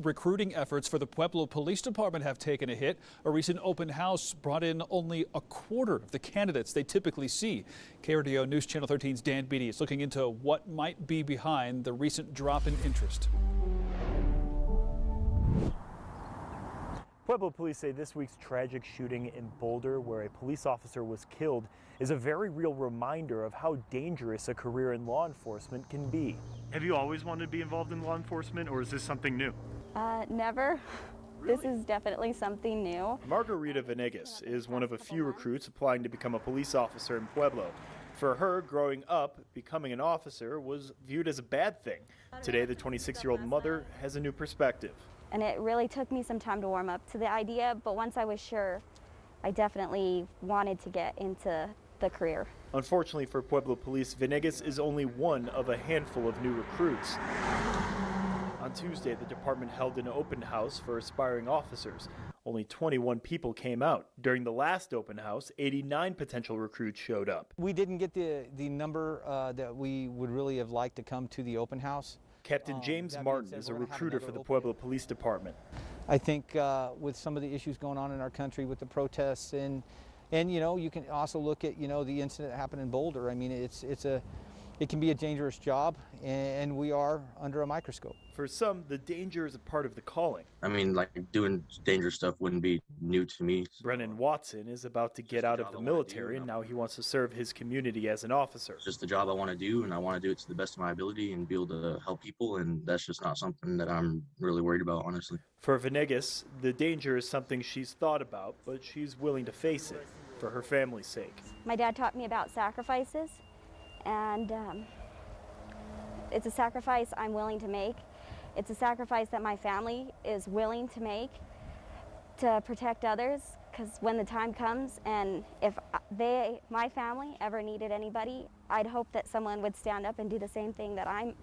Recruiting efforts for the Pueblo Police Department have taken a hit. A recent open house brought in only a quarter of the candidates they typically see. KRDO News Channel 13's Dan Beatty is looking into what might be behind the recent drop in interest. Pueblo Police say this week's tragic shooting in Boulder, where a police officer was killed, is a very real reminder of how dangerous a career in law enforcement can be. Have you always wanted to be involved in law enforcement, or is this something new? Never. Really? This is definitely something new. Margarita Venegas is one of a few recruits applying to become a police officer in Pueblo. For her, growing up, becoming an officer was viewed as a bad thing. Today, the 26-year-old mother has a new perspective. And it really took me some time to warm up to the idea, but once I was sure, I definitely wanted to get into the career. Unfortunately for Pueblo Police, Venegas is only one of a handful of new recruits. On Tuesday, the department held an open house for aspiring officers. Only 21 people came out. During the last open house, 89 potential recruits showed up. We didn't get the number that we would really have liked to come to the open house. Captain James Martin is a recruiter for the Pueblo Police Department. I think with some of the issues going on in our country with the protests and you know, you can also look at, you know, the incident that happened in Boulder. I mean, it can be a dangerous job, and we are under a microscope. For some, the danger is a part of the calling. I mean, like, doing dangerous stuff wouldn't be new to me. Brennan Watson is about to get out of the military, and now he wants to serve his community as an officer. It's just the job I want to do, and I want to do it to the best of my ability and be able to help people, and that's just not something that I'm really worried about, honestly. For Venegas, the danger is something she's thought about, but she's willing to face it for her family's sake. My dad taught me about sacrifices, and it's a sacrifice I'm willing to make. It's a sacrifice that my family is willing to make to protect others, because when the time comes and if my family ever needed anybody, I'd hope that someone would stand up and do the same thing that I'm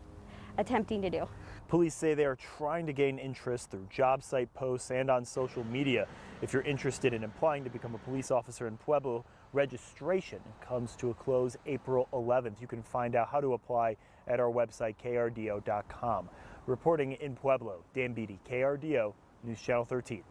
attempting to do. Police say they are trying to gain interest through job site posts and on social media. If you're interested in applying to become a police officer in Pueblo, registration comes to a close April 11th. You can find out how to apply at our website, krdo.com. Reporting in Pueblo, Dan Beatty, KRDO, News Channel 13.